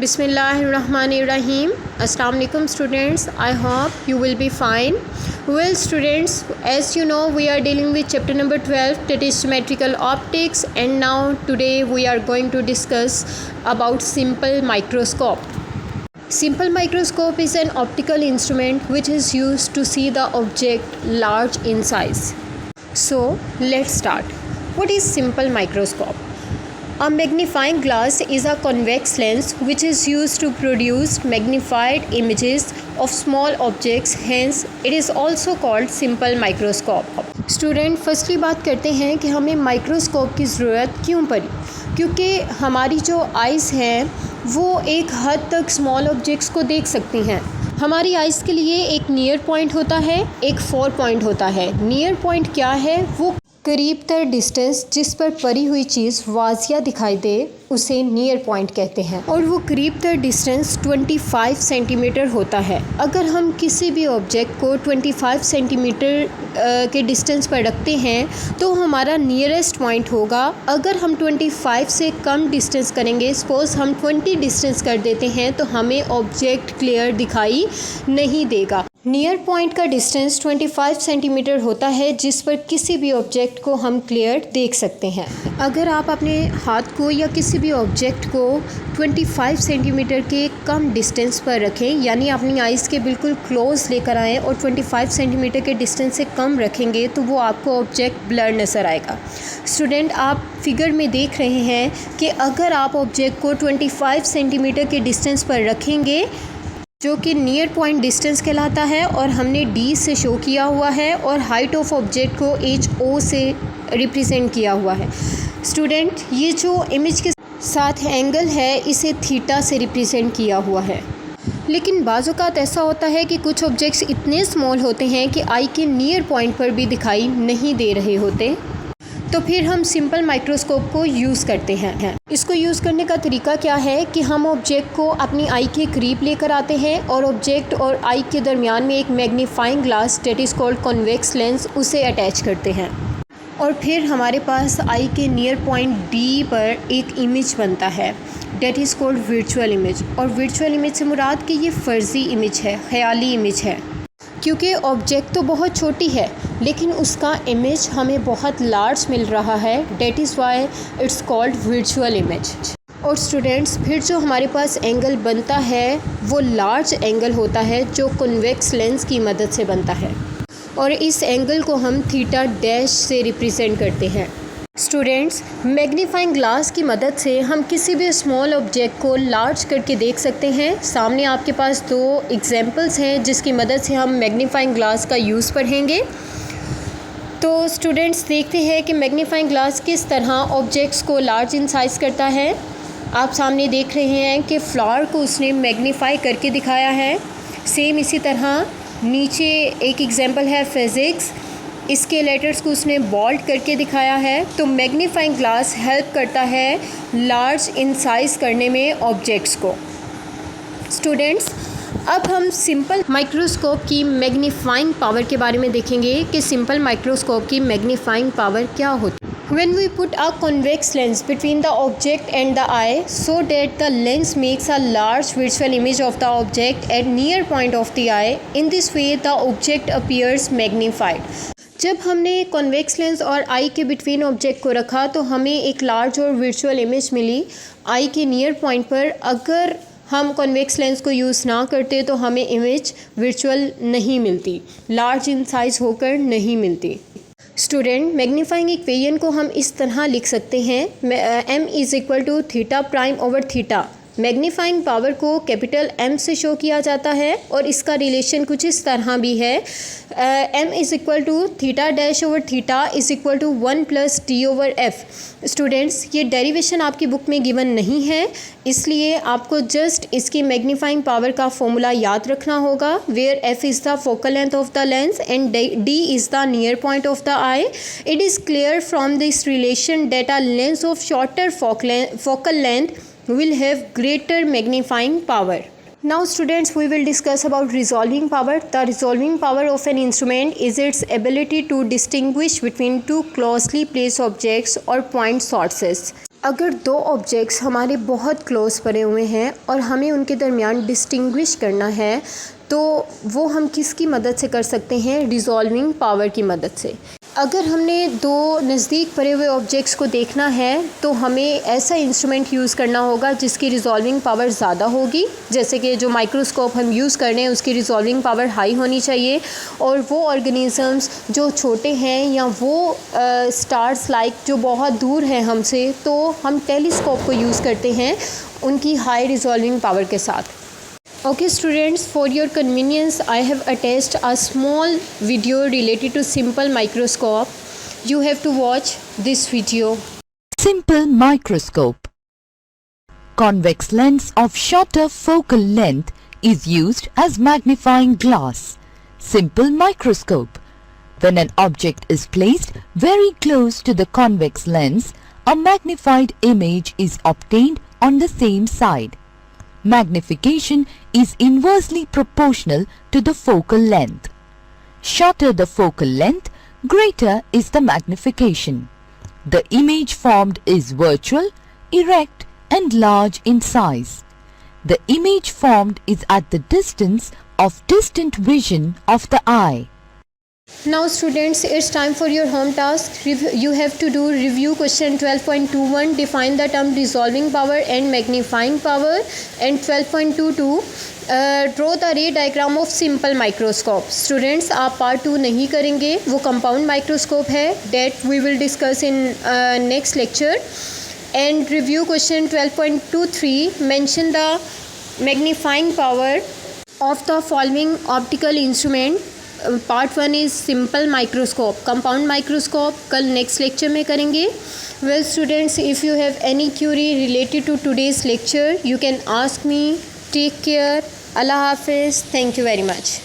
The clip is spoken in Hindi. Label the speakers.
Speaker 1: Bismillahirrahmanirrahim. Assalamu alaikum students. I hope you will be fine. Well students, as you know, we are dealing with chapter number 12, that is symmetrical optics, and now today we are going to discuss about simple microscope. Simple microscope is an optical instrument which is used to see the object large in size. So let's start. What is simple microscope? A magnifying glass is a convex lens which is used to produce magnified images of small objects, hence it is also called simple microscope. Student firstly बात करते हैं कि हमें माइक्रोस्कोप की ज़रूरत क्यों पड़ी, क्योंकि हमारी जो आइज़ हैं वो एक हद तक स्मॉल ऑब्जेक्ट्स को देख सकती हैं। हमारी आइज़ के लिए एक नियर पॉइंट होता है, एक फॉर पॉइंट होता है। नियर पॉइंट क्या है? वो करीब तर डिस्टेंस जिस पर पड़ी हुई चीज़ वाजिया दिखाई दे उसे नियर पॉइंट कहते हैं, और वो करीब तर डिस्टेंस 25 सेंटीमीटर होता है। अगर हम किसी भी ऑब्जेक्ट को 25 सेंटीमीटर के डिस्टेंस पर रखते हैं तो हमारा नियरेस्ट पॉइंट होगा। अगर हम 25 से कम डिस्टेंस करेंगे, सपोज़ हम 20 डिस्टेंस कर देते हैं, तो हमें ऑब्जेक्ट क्लियर दिखाई नहीं देगा। नियर पॉइंट का डिस्टेंस 25 सेंटीमीटर होता है जिस पर किसी भी ऑब्जेक्ट को हम क्लियर देख सकते हैं। अगर आप अपने हाथ को या किसी भी ऑब्जेक्ट को 25 सेंटीमीटर के कम डिस्टेंस पर रखें, यानी अपनी आइज़ के बिल्कुल क्लोज लेकर आएँ और 25 सेंटीमीटर के डिस्टेंस से कम रखेंगे तो वो आपको ऑब्जेक्ट ब्लर नज़र आएगा। स्टूडेंट, आप फिगर में देख रहे हैं कि अगर आप ऑब्जेक्ट को 25 सेंटीमीटर के डिस्टेंस पर रखेंगे, जो कि नियर पॉइंट डिस्टेंस कहलाता है, और हमने डी से शो किया हुआ है, और हाइट ऑफ ऑब्जेक्ट को HO से रिप्रेजेंट किया हुआ है। स्टूडेंट, ये जो इमेज के साथ एंगल है इसे थीटा से रिप्रेजेंट किया हुआ है। लेकिन बाज़ औक़ात ऐसा होता है कि कुछ ऑब्जेक्ट्स इतने स्मॉल होते हैं कि आई के नियर पॉइंट पर भी दिखाई नहीं दे रहे होते, तो फिर हम सिंपल माइक्रोस्कोप को यूज़ करते हैं। इसको यूज़ करने का तरीका क्या है कि हम ऑब्जेक्ट को अपनी आई के करीब लेकर आते हैं और ऑब्जेक्ट और आई के दरमियान में एक magnifying glass that is called convex lens उसे अटैच करते हैं, और फिर हमारे पास आई के नियर पॉइंट डी पर एक इमेज बनता है that is called virtual image. और वर्चुअल इमेज से मुराद कि ये फ़र्ज़ी इमेज है, ख़याली इमेज है, क्योंकि ऑब्जेक्ट तो बहुत छोटी है लेकिन उसका इमेज हमें बहुत लार्ज मिल रहा है, that is why it's called virtual image. और स्टूडेंट्स, फिर जो हमारे पास एंगल बनता है वो लार्ज एंगल होता है जो कॉन्वेक्स लेंस की मदद से बनता है, और इस एंगल को हम थीटा डैश से रिप्रेजेंट करते हैं। स्टूडेंट्स, मैग्नीफाइंग ग्लास की मदद से हम किसी भी स्मॉल ऑब्जेक्ट को लार्ज करके देख सकते हैं। सामने आपके पास दो एग्जांपल्स हैं जिसकी मदद से हम मैग्नीफाइंग ग्लास का यूज़ पढ़ेंगे। तो स्टूडेंट्स, देखते हैं कि मैग्नीफाइंग ग्लास किस तरह ऑब्जेक्ट्स को लार्ज इन साइज़ करता है। आप सामने देख रहे हैं कि फ्लावर को उसने मैग्नीफाई करके दिखाया है। सेम इसी तरह नीचे एक एग्जांपल है फिज़िक्स, इसके लेटर्स को उसने बोल्ड करके दिखाया है। तो मैग्नीफाइंग ग्लास हेल्प करता है लार्ज इन साइज़ करने में ऑब्जेक्ट्स को। स्टूडेंट्स, अब हम सिंपल माइक्रोस्कोप की मैग्नीफाइंग पावर के बारे में देखेंगे कि सिंपल माइक्रोस्कोप की मैग्नीफाइंग पावर क्या होती है। When we put a convex lens between the object and the eye so that the lens makes a large virtual image of the object at near point of the eye, in this way the object appears magnified. जब हमने कॉन्वेक्स लेंस और आई के बिटवीन ऑब्जेक्ट को रखा तो हमें एक लार्ज और वर्चुअल इमेज मिली आई के नियर पॉइंट पर। अगर हम कॉन्वेक्स लेंस को यूज़ ना करते तो हमें इमेज वर्चुअल नहीं मिलती, लार्ज इन साइज़ होकर नहीं मिलती। स्टूडेंट, मैग्नीफाइंग इक्वेशन को हम इस तरह लिख सकते हैं, m is equal to theta prime over theta. Magnifying power को कैपिटल M से शो किया जाता है, और इसका रिलेशन कुछ इस तरह भी है, m is equal to theta dash over theta is equal to 1 plus d over f। Students, ये डेरिवेशन आपकी बुक में गिवन नहीं है, इसलिए आपको जस्ट इसकी मैग्नीफाइंग पावर का फॉर्मूला याद रखना होगा, where f is the focal length of the lens and d is the near point of the eye. It is clear from this relation that a lens of shorter focal length will have greater magnifying power. Now students, we will discuss about resolving power. The resolving power of an instrument is its ability to distinguish between two closely placed objects or point sources. अगर दो ऑब्जेक्ट्स हमारे बहुत क्लोज पड़े हुए हैं और हमें उनके दरमियान डिस्टिंग्विश करना है तो वो हम किसकी मदद से कर सकते हैं? रिजॉल्विंग पावर की मदद से। अगर हमने दो नज़दीक पड़े हुए ऑब्जेक्ट्स को देखना है तो हमें ऐसा इंस्ट्रूमेंट यूज़ करना होगा जिसकी रिजॉल्विंग पावर ज़्यादा होगी, जैसे कि जो माइक्रोस्कोप हम यूज़ कर रहे हैं उसकी रिजॉल्विंग पावर हाई होनी चाहिए, और वो ऑर्गेनिज़म्स जो छोटे हैं या वो स्टार्स लाइक जो बहुत दूर हैं हमसे, तो हम टेलीस्कोप को यूज़ करते हैं उनकी हाई रिजॉल्विंग पावर के साथ। Okay students, for your convenience I have attached a small video related to simple microscope. You have to watch this video.
Speaker 2: Simple microscope. Convex lens of shorter focal length is used as magnifying glass. Simple microscope. When an object is placed very close to the convex lens, a magnified image is obtained on the same side. Magnification is inversely proportional to the focal length. Shorter the focal length, greater is the magnification. The image formed is virtual, erect and large in size. The image formed is at the distance of distant vision of the eye.
Speaker 1: Now students, it's time for your home task. You have to do review question 12.21, define the term resolving power and magnifying power, and 12.22 draw the ray diagram of simple microscope. Students, आप पार्ट 2 नहीं करेंगे, वो कंपाउंड माइक्रोस्कोप है, that we will discuss in next lecture. And review question 12.23, mention the magnifying power of the following optical instrument. Part 1 is simple microscope, compound microscope कल नेक्स्ट लेक्चर में करेंगे. Well students, if you have any query related to today's lecture you can ask me. Take care. अल्लाह हाफिज़. Thank you very much.